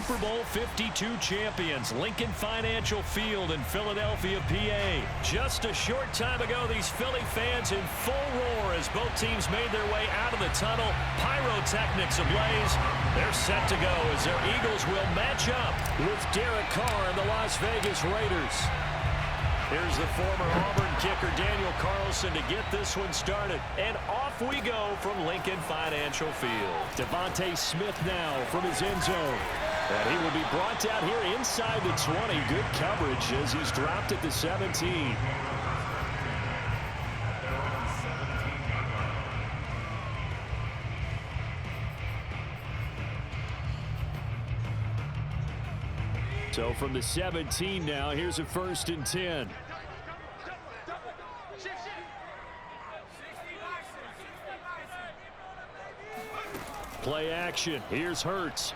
Super Bowl 52 champions, Lincoln Financial Field in Philadelphia, PA. Just a short time ago, these Philly fans in full roar as both teams made their way out of the tunnel. Pyrotechnics ablaze. They're set to go as their Eagles will match up with Derek Carr and the Las Vegas Raiders. Here's the former Auburn kicker, Daniel Carlson, to get this one started. And off we go from Lincoln Financial Field. Devontae Smith now from his end zone. And he will be brought down here inside the 20. Good coverage as he's dropped at the 17. So from the 17 now, here's a 1st and 10. Play action. Here's Hurts.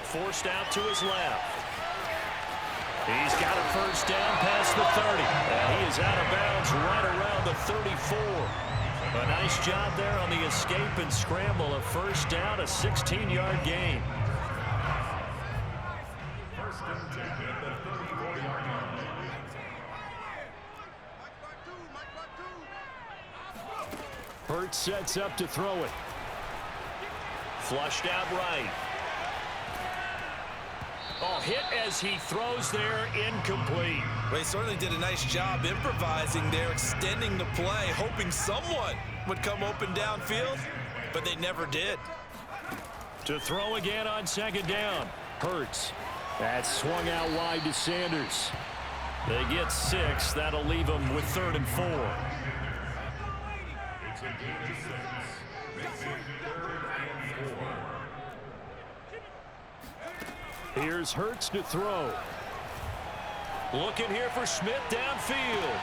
Forced out to his left. He's got a 1st down past the 30. And he is out of bounds right around the 34. A nice job there on the escape and scramble. A 1st down, a 16-yard gain. Hurts sets up to throw it. Flushed out right. Oh, hit as he throws there, incomplete. Well, he certainly did a nice job improvising there, extending the play, hoping someone would come open downfield, but they never did. To throw again on 2nd down. Hurts. That swung out wide to Sanders. They get 6. That'll leave them with 3rd and 4. Here's Hurts to throw. Looking here for Smith downfield.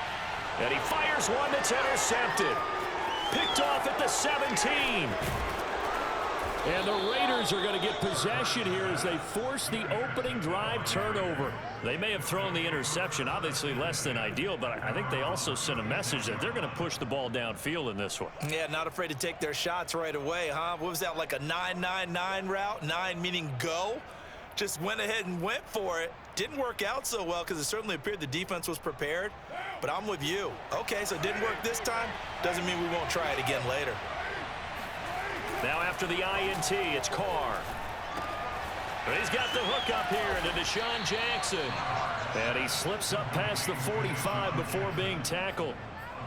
And he fires one that's intercepted. Picked off at the 17. And the Raiders are going to get possession here as they force the opening drive turnover. They may have thrown the interception, obviously less than ideal, but I think they also sent a message that they're going to push the ball downfield in this one. Yeah, not afraid to take their shots right away, huh? What was that, like a 9-9-9 route? 9 meaning go? Just went ahead and went for it. Didn't work out so well because it certainly appeared the defense was prepared. But I'm with you. Okay, so it didn't work this time. Doesn't mean we won't try it again later. Now after the INT, it's Carr. He's got the hook up here to Deshaun Jackson. And he slips up past the 45 before being tackled.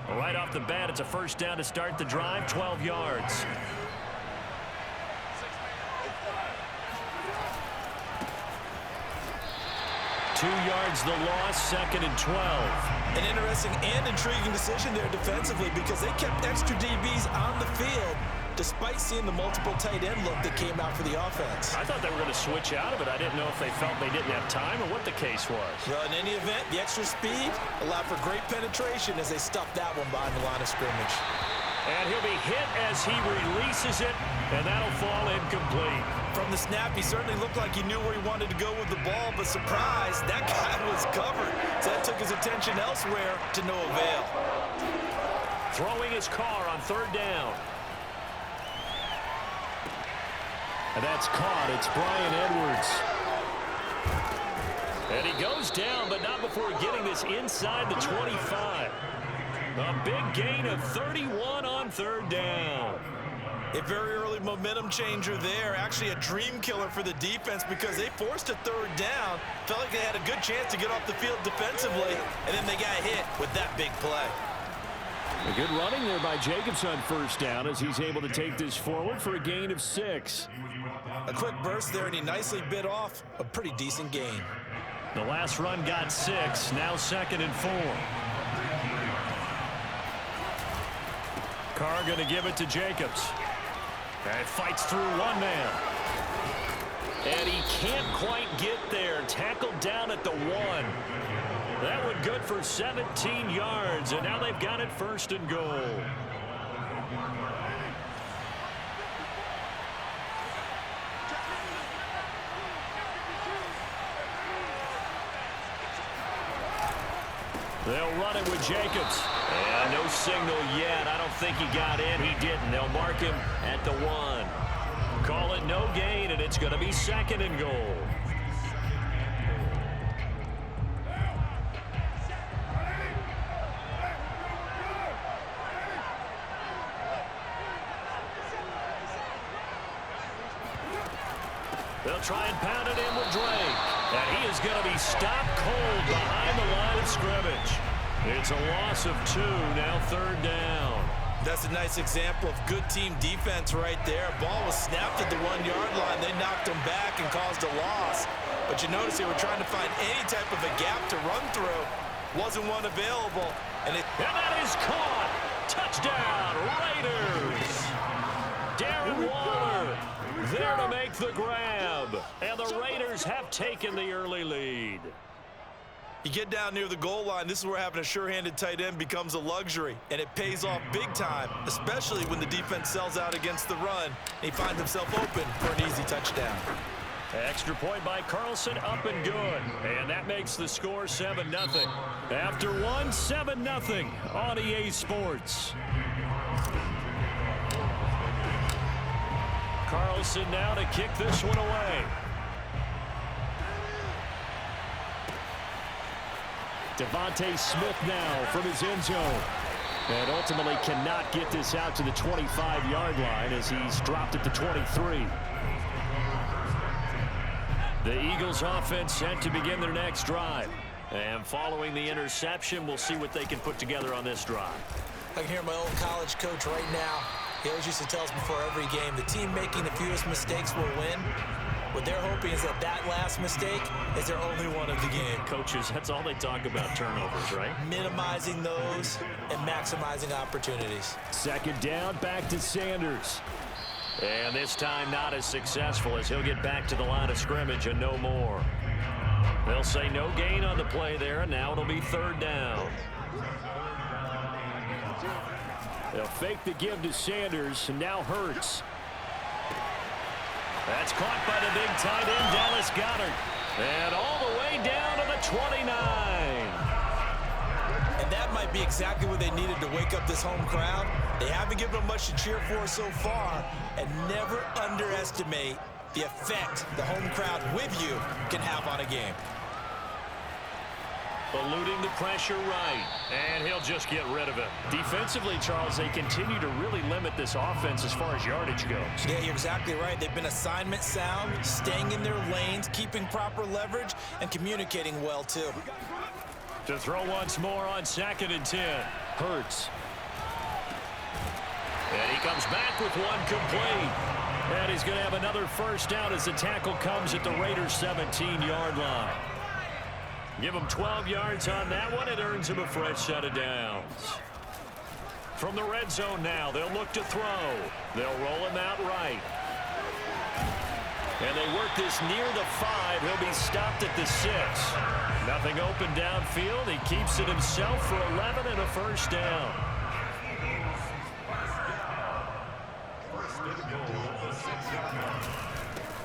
Right off the bat, it's a 1st down to start the drive, 12 yards. Two yards the loss, 2nd and 12. An interesting and intriguing decision there defensively because they kept extra DBs on the field despite seeing the multiple tight end look that came out for the offense. I thought they were going to switch out of it. I didn't know if they felt they didn't have time or what the case was. Well, in any event, the extra speed allowed for great penetration as they stuffed that one behind the line of scrimmage. And he'll be hit as he releases it, and that'll fall incomplete. From the snap, he certainly looked like he knew where he wanted to go with the ball, but surprise, that guy was covered. So that took his attention elsewhere to no avail. Throwing his Carr on 3rd down. And that's caught. It's Brian Edwards. And he goes down, but not before getting this inside the 25. A big gain of 31 on 3rd down. A very early momentum changer there. Actually a dream killer for the defense because they forced a 3rd down. Felt like they had a good chance to get off the field defensively, and then they got hit with that big play. A good running there by Jacobs on 1st down as he's able to take this forward for a gain of 6. A quick burst there, and he nicely bit off a pretty decent gain. The last run got 6, now 2nd and 4. Carr going to give it to Jacobs. And fights through one man. And he can't quite get there. Tackled down at the 1. That one good for 17 yards. And now they've got it 1st and goal. They'll run it with Jacobs. And no signal yet. I don't think he got in. He didn't. They'll mark him at the 1. Call it no gain, and going to be 2nd and goal. They'll try and pound it in with Drake. And he is going to be stopped cold behind the line of scrimmage. It's a loss of 2, now 3rd down. That's a nice example of good team defense right there. Ball was snapped at the 1-yard line. They knocked him back and caused a loss. But you notice they were trying to find any type of a gap to run through. Wasn't one available. And that is caught. Touchdown, Raiders. Darren Waller there to make the grab. And the Raiders have taken the early lead. You get down near the goal line, this is where having a sure-handed tight end becomes a luxury, and it pays off big time, especially when the defense sells out against the run, and he finds himself open for an easy touchdown. Extra point by Carlson, up and good. And that makes the score 7-0. After one, 7-0 on EA Sports. Carlson now to kick this one away. Devontae Smith now from his end zone. And ultimately cannot get this out to the 25-yard line as he's dropped at the 23. The Eagles offense set to begin their next drive. And following the interception, we'll see what they can put together on this drive. I can hear my old college coach right now. He always used to tell us before every game, the team making the fewest mistakes will win. What they're hoping is that that last mistake is their only one of the game. Coaches, that's all they talk about, turnovers, right? Minimizing those and maximizing opportunities. 2nd down, back to Sanders. And this time not as successful as he'll get back to the line of scrimmage and no more. They'll say no gain on the play there, and now it'll be 3rd down. They'll fake the give to Sanders, and now Hurts. That's caught by the big tight end, Dallas Goedert. And all the way down to the 29. And that might be exactly what they needed to wake up this home crowd. They haven't given them much to cheer for so far. And never underestimate the effect the home crowd with you can have on a game. Eluding the pressure right, and he'll just get rid of it. Defensively, Charles, they continue to really limit this offense as far as yardage goes. Yeah, you're exactly right. They've been assignment sound, staying in their lanes, keeping proper leverage, and communicating well, too. To throw once more on 2nd and 10. Hurts. And he comes back with one complete. And he's going to have another 1st down as the tackle comes at the Raiders' 17-yard line. Give him 12 yards on that one. It earns him a fresh set of downs. From the red zone now, they'll look to throw. They'll roll him out right. And they work this near the 5. He'll be stopped at the 6. Nothing open downfield. He keeps it himself for 11 and a 1st down.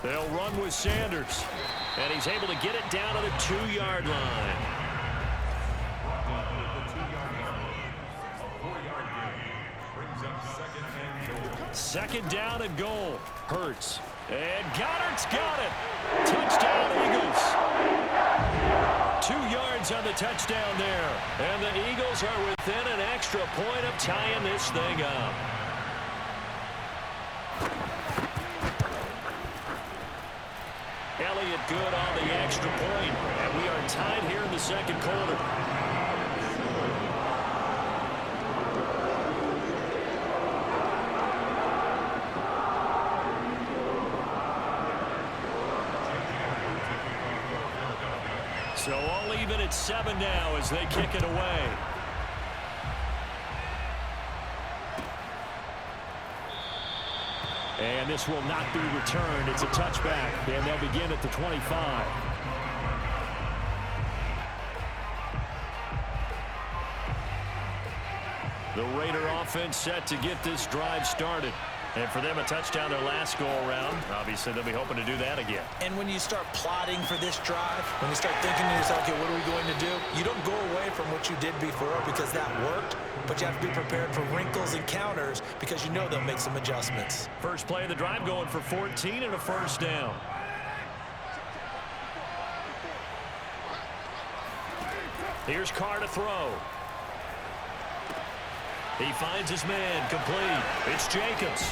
They'll run with Sanders. And he's able to get it down to the 2-yard line. Second down and goal. Hurts. And Goddard's got it. Touchdown, Eagles. 2 yards on the touchdown there. And the Eagles are within an extra point of tying this thing up. Elliott good on the extra point. And we are tied here in the 2nd quarter. So all even at 7 now as they kick it away. And this will not be returned. It's a touchback, and they'll begin at the 25. The Raider offense set to get this drive started. And for them, a touchdown their last go-around. Obviously, they'll be hoping to do that again. And when you start plotting for this drive, when you start thinking to yourself, okay, what are we going to do? You don't go away from what you did before because that worked, but you have to be prepared for wrinkles and counters because you know they'll make some adjustments. First play of the drive going for 14 and a 1st down. Here's Carr to throw. He finds his man, complete. It's Jacobs.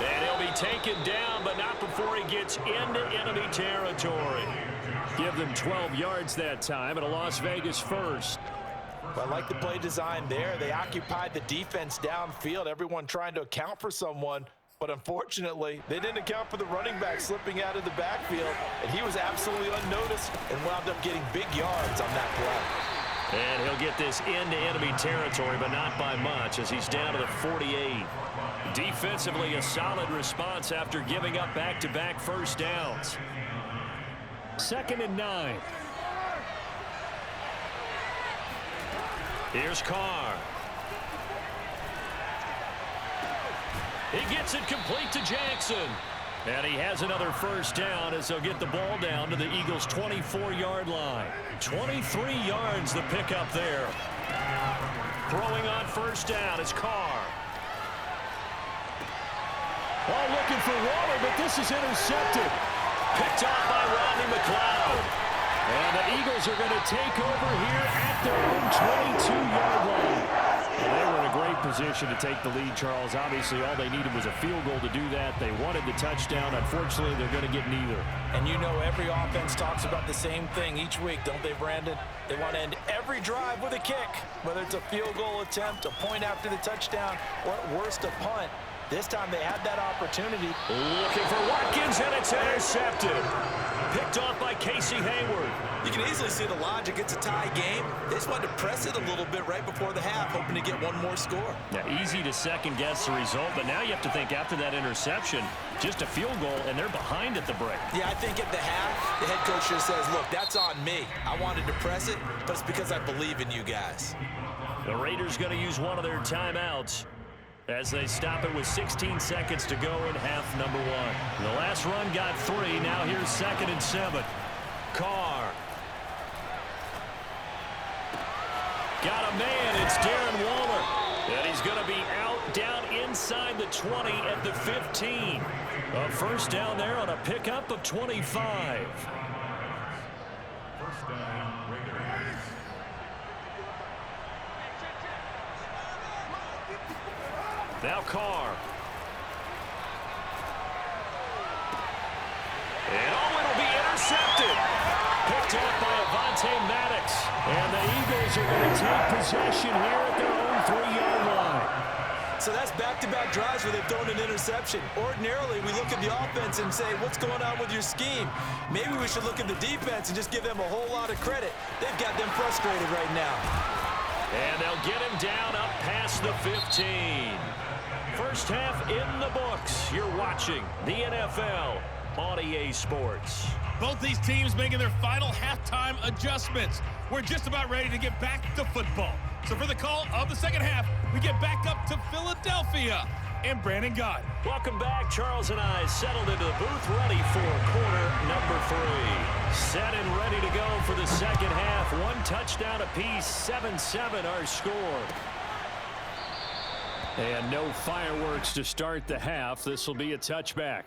And he'll be taken down, but not before he gets into enemy territory. Give them 12 yards that time, and a Las Vegas first. Well, I like the play design there. They occupied the defense downfield, everyone trying to account for someone. But unfortunately, they didn't account for the running back slipping out of the backfield, and he was absolutely unnoticed and wound up getting big yards on that play. And he'll get this into enemy territory, but not by much, as he's down to the 48. Defensively, a solid response after giving up back-to-back first downs. 2nd and 9. Here's Carr. He gets it complete to Jackson. And he has another first down as they'll get the ball down to the Eagles' 24-yard line. 23 yards the pickup there. Throwing on first down is Carr. Oh, looking for Waller, but this is intercepted. Picked off by Rodney McLeod. And the Eagles are going to take over here at their own 22-yard line. And they were in a great position to take the lead, Charles. Obviously, all they needed was a field goal to do that. They wanted the touchdown. Unfortunately, they're going to get neither. And you know every offense talks about the same thing each week, don't they, Brandon? They want to end every drive with a kick, whether it's a field goal attempt, a point after the touchdown, or at worst, a punt. This time they had that opportunity. Looking for Watkins, and it's intercepted. Picked off by Casey Hayward. You can easily see the logic. It's a tie game. They just wanted to press it a little bit right before the half, hoping to get one more score. Now, easy to second-guess the result, but now you have to think after that interception, just a field goal, and they're behind at the break. Yeah, I think at the half, the head coach just says, look, that's on me. I wanted to press it, but it's because I believe in you guys. The Raiders going to use one of their timeouts as they stop it with 16 seconds to go in half number 1. The last run got 3. Now here's 2nd and 7. Carr. Got a man. It's Darren Waller. And he's going to be out down inside the 20 at the 15. A first down there on a pickup of 25. First down, Raiders. Now Carr. And it'll be intercepted. Picked off by Avonte Maddox. And the Eagles are going to take possession here at their own 3-yard line. So that's back-to-back drives where they've thrown an interception. Ordinarily, we look at the offense and say, what's going on with your scheme? Maybe we should look at the defense and just give them a whole lot of credit. They've got them frustrated right now. And they'll get him down up past the 15. First half in the books. You're watching the NFL on EA Sports. Both these teams making their final halftime adjustments. We're just about ready to get back to football. So for the call of the second half, we get back up to Philadelphia and Brandon Gott. Welcome back. Charles and I settled into the booth, ready for quarter number 3. Set and ready to go for the second half. 1 touchdown apiece, 7-7 our score. And no fireworks to start the half. This will be a touchback.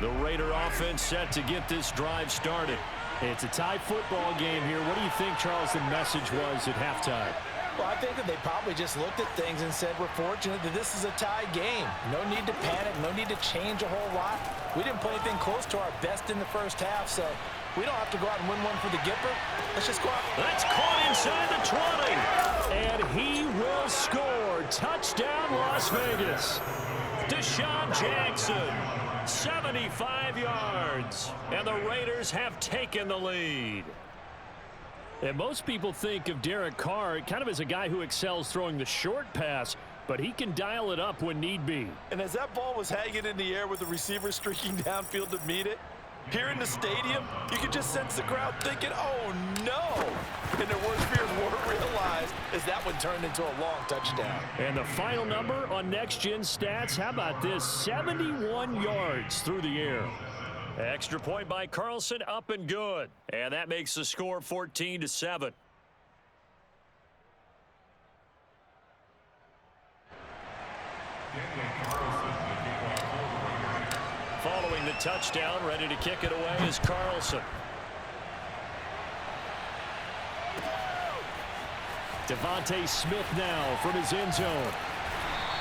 The Raider offense set to get this drive started. It's a tie football game here. What do you think, Charles, the message was at halftime? Well, I think that they probably just looked at things and said, we're fortunate that this is a tie game. No need to panic, no need to change a whole lot. We didn't play anything close to our best in the first half, so we don't have to go out and win one for the Gipper. Let's just go out. That's caught inside the 20. And he will score. Touchdown, Las Vegas. Deshaun Jackson, 75 yards. And the Raiders have taken the lead. And most people think of Derek Carr kind of as a guy who excels throwing the short pass, but he can dial it up when need be. And as that ball was hanging in the air with the receiver streaking downfield to meet it, here in the stadium, you could just sense the crowd thinking, oh no! And their worst fears were realized as that one turned into a long touchdown. And the final number on Next Gen Stats, how about this? 71 yards through the air. Extra point by Carlson, up and good. And that makes the score 14-7. following the touchdown. Ready to kick it away is Carlson. Devontae Smith now from his end zone.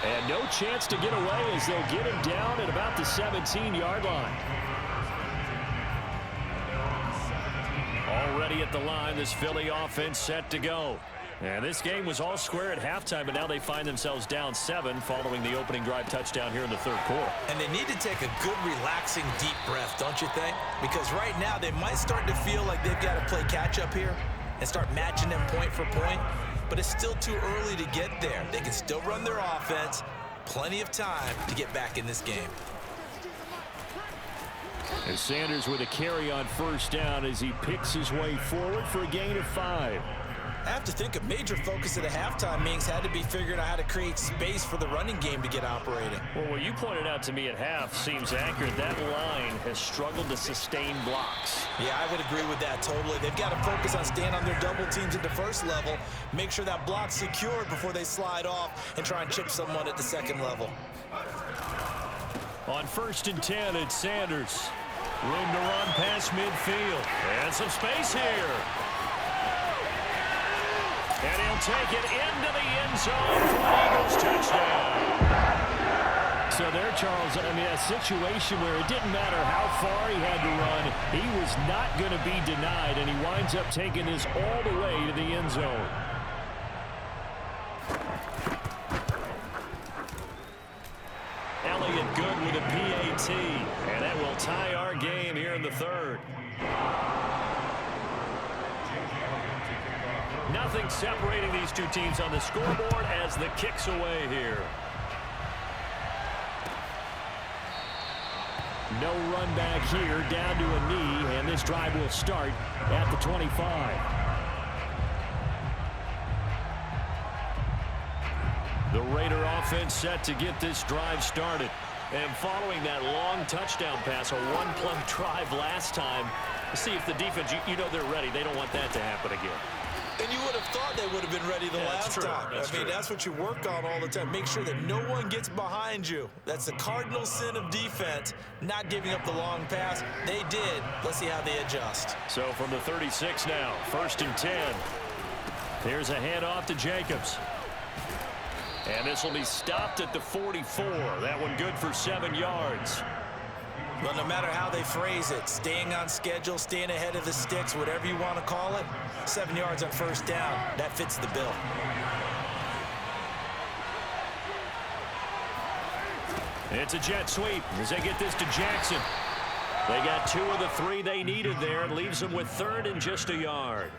And no chance to get away as they'll get him down at about the 17-yard line. Already at the line, this Philly offense set to go. And this game was all square at halftime, but now they find themselves down 7 following the opening drive touchdown here in the third quarter. And they need to take a good, relaxing, deep breath, don't you think? Because right now they might start to feel like they've got to play catch-up here and start matching them point for point. But it's still too early to get there. They can still run their offense. Plenty of time to get back in this game. And Sanders with a carry on first down as he picks his way forward for a gain of 5. I have to think a major focus of the halftime meetings had to be figuring out how to create space for the running game to get operating. Well, what you pointed out to me at half seems accurate. That line has struggled to sustain blocks. Yeah, I would agree with that totally. They've got to focus on staying on their double teams at the first level, make sure that block's secured before they slide off and try and chip someone at the second level. On 1st and 10, it's Sanders. Room to run past midfield. And some space here. And he'll take it into the end zone for an Eagles touchdown. So there, Charles, I mean, a situation where it didn't matter how far he had to run, he was not going to be denied, and he winds up taking this all the way to the end zone. Elliott good with a PAT, and that will tie our game here in the third. Nothing separating these two teams on the scoreboard as the kick's away here. No run back here, down to a knee, and this drive will start at the 25. The Raider offense set to get this drive started. And following that long touchdown pass, a one-play drive last time, see if the defense, you know they're ready. They don't want that to happen again. And you would have thought they would have been ready the last time. I mean, that's what you work on all the time. Make sure that no one gets behind you. That's the cardinal sin of defense, not giving up the long pass. They did. Let's see how they adjust. So from the 36 now, 1st and 10. Here's a handoff to Jacobs. And this will be stopped at the 44. That one good for 7 yards. Well, no matter how they phrase it, staying on schedule, staying ahead of the sticks, whatever you want to call it, 7 yards on first down, that fits the bill. It's a jet sweep as they get this to Jackson. They got 2 of the 3 they needed there. It leaves them with 3rd and just a yard.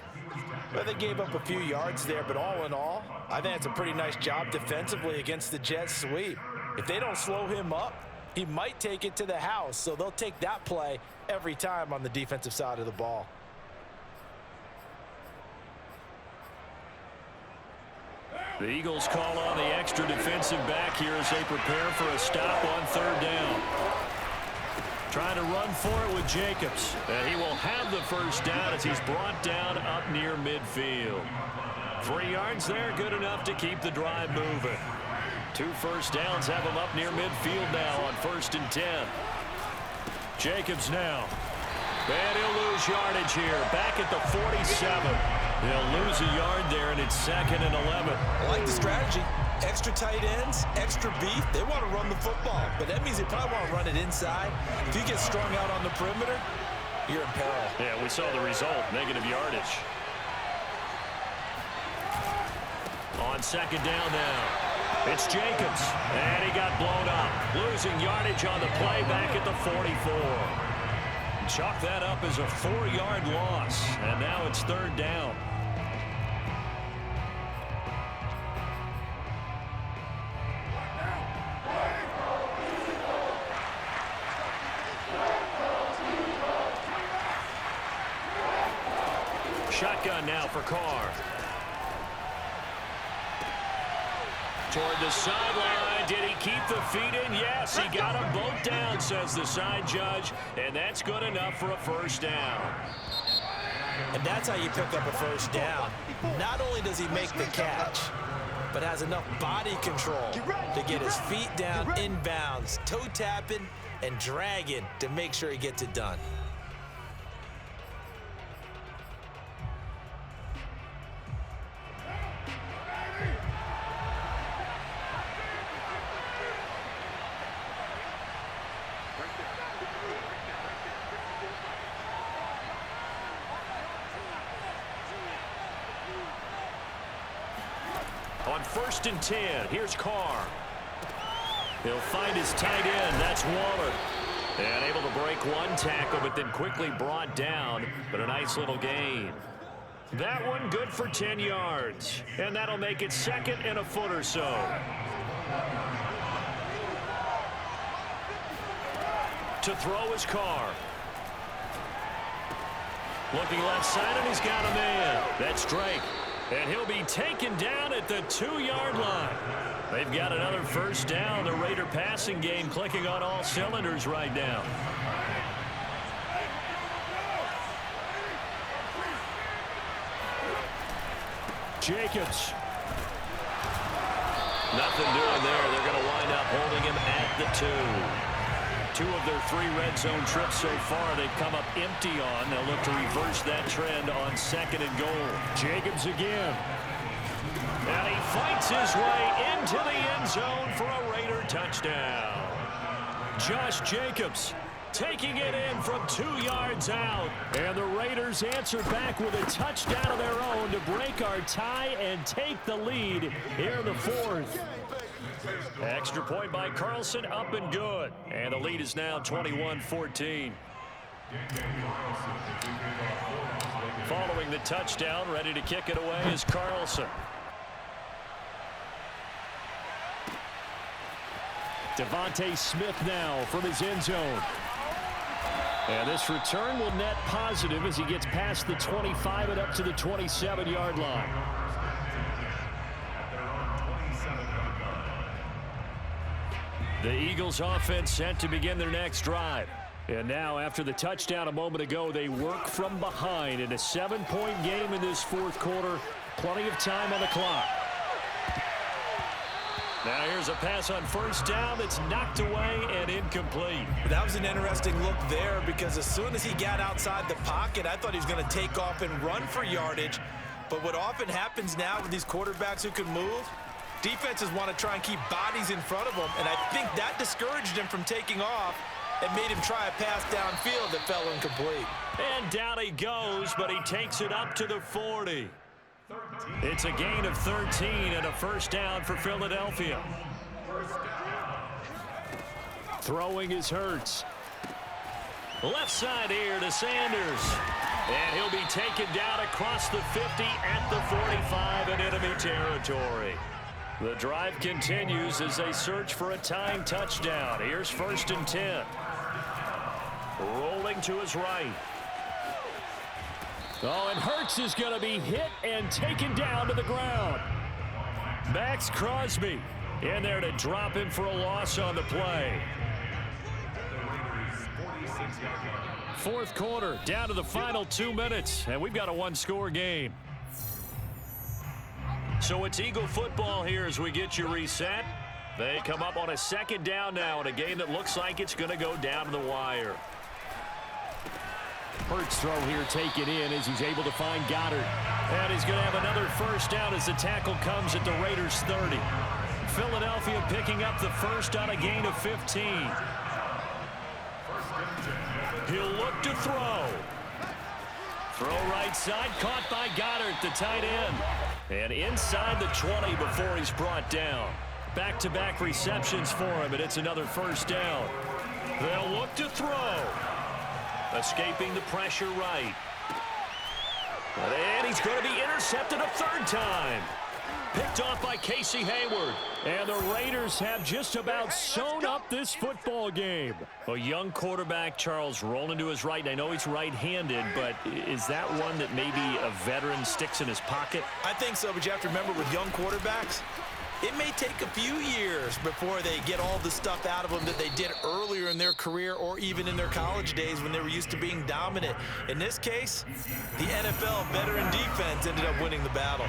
Well, they gave up a few yards there, but all in all, I think it's a pretty nice job defensively against the jet sweep. If they don't slow him up, he might take it to the house, so they'll take that play every time on the defensive side of the ball. The Eagles call on the extra defensive back here as they prepare for a stop on 3rd down. Trying to run for it with Jacobs. And he will have the first down as he's brought down up near midfield. 3 yards there, good enough to keep the drive moving. 2 first downs have him up near midfield now on 1st and 10. Jacobs now. And he'll lose yardage here. Back at the 47. He'll lose a yard there, and it's 2nd and 11. I like the strategy. Extra tight ends, extra beef. They want to run the football, but that means they probably want to run it inside. If you get strung out on the perimeter, you're in peril. Yeah, we saw the result, negative yardage. On 2nd down now. It's Jacobs, and he got blown up. Losing yardage on the play back at the 44. Chalk that up as a 4-yard loss, and now it's 3rd down. Shotgun now for Carr. Toward the sideline. Did he keep the feet in? Yes, he got them both down, says the side judge, and that's good enough for a first down. And that's how you pick up a first down. Not only does he make the catch, but has enough body control to get his feet down inbounds, toe tapping and dragging to make sure he gets it done. On 1st and 10, here's Carr. He'll find his tight end. That's Waller. And able to break one tackle, but then quickly brought down. But a nice little gain. That one good for 10 yards. And that'll make it 2nd and a foot or so. To throw is Carr. Looking left side, and he's got a man. That's Drake. And he'll be taken down at the 2-yard line. They've got another first down. The Raider passing game clicking on all cylinders right now. Jacobs. Nothing doing there. They're going to wind up holding him at the 2. 2 of their 3 red zone trips so far they've come up empty on. They'll look to reverse that trend on 2nd and goal. Jacobs again. And he fights his way into the end zone for a Raider touchdown. Josh Jacobs taking it in from 2 yards out. And the Raiders answer back with a touchdown of their own to break our tie and take the lead here in the 4th. Extra point by Carlson, up and good. And the lead is now 21-14. Following the touchdown, ready to kick it away is Carlson. Devontae Smith now from his end zone. And this return will net positive as he gets past the 25 and up to the 27-yard line. The Eagles offense set to begin their next drive. And now after the touchdown a moment ago, they work from behind in a 7-point game in this 4th quarter. Plenty of time on the clock. Now here's a pass on 1st down that's knocked away and incomplete. That was an interesting look there because as soon as he got outside the pocket, I thought he was going to take off and run for yardage. But what often happens now with these quarterbacks who can move, defenses want to try and keep bodies in front of them, and I think that discouraged him from taking off and made him try a pass downfield that fell incomplete. And down he goes, but he takes it up to the 40. It's a gain of 13 and a first down for Philadelphia. Throwing is Hurts. Left side here to Sanders. And he'll be taken down across the 50 at the 45 in enemy territory. The drive continues as they search for a tying touchdown. Here's 1st and 10. Rolling to his right. Oh, and Hurts is going to be hit and taken down to the ground. Max Crosby in there to drop him for a loss on the play. 4th quarter, down to the final 2 minutes, and we've got a 1-score game. So it's Eagle football here as we get you reset. They come up on a 2nd down now in a game that looks like it's going to go down to the wire. Hurts throw here taken in as he's able to find Goddard. And he's going to have another first down as the tackle comes at the Raiders' 30. Philadelphia picking up the first on a gain of 15. He'll look to throw. Throw right side, caught by Goddard, the tight end. And inside the 20 before he's brought down. Back-to-back receptions for him, and it's another first down. They'll look to throw. Escaping the pressure right. And he's going to be intercepted a 3rd time. Picked off by Casey Hayward. And the Raiders have just about sewn up this football game. A young quarterback, Charles, rolling to his right. And I know he's right-handed, but is that one that maybe a veteran sticks in his pocket? I think so, but you have to remember with young quarterbacks, it may take a few years before they get all the stuff out of them that they did earlier in their career or even in their college days when they were used to being dominant. In this case, the NFL veteran defense ended up winning the battle.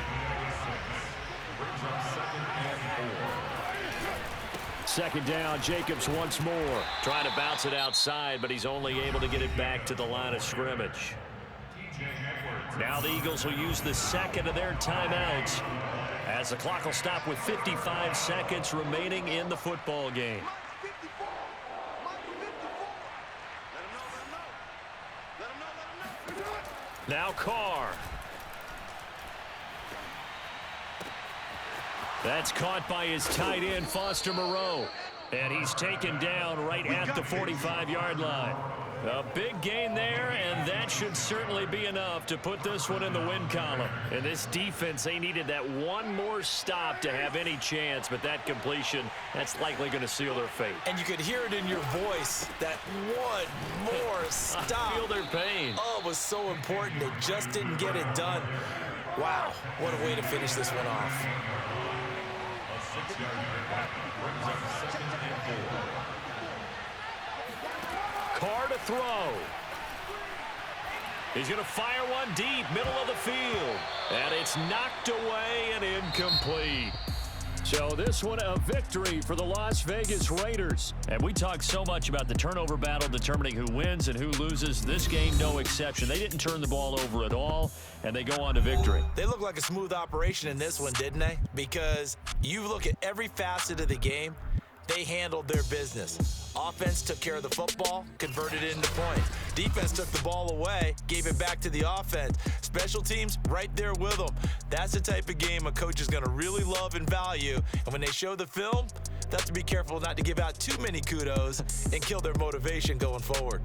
second down. Jacobs once more. Trying to bounce it outside, but he's only able to get it back to the line of scrimmage. Now the Eagles will use the second of their timeouts as the clock will stop with 55 seconds remaining in the football game. Now Carr. That's caught by his tight end, Foster Moreau. And he's taken down right at the 45-yard line. A big gain there, and that should certainly be enough to put this one in the win column. And this defense, they needed that one more stop to have any chance, but that completion, that's likely going to seal their fate. And you could hear it in your voice, that one more stop. I feel their pain. Oh, it was so important. They just didn't get it done. Wow, what a way to finish this one off. Carr to throw. He's going to fire one deep, middle of the field. And it's knocked away and incomplete. So this one a victory for the Las Vegas Raiders. And we talk so much about the turnover battle determining who wins and who loses. This game, no exception. They didn't turn the ball over at all, and they go on to victory. They look like a smooth operation in this one, didn't they? Because you look at every facet of the game, they handled their business. Offense took care of the football, converted it into points. Defense took the ball away, gave it back to the offense. Special teams right there with them. That's the type of game a coach is going to really love and value. And when they show the film, they have to be careful not to give out too many kudos and kill their motivation going forward.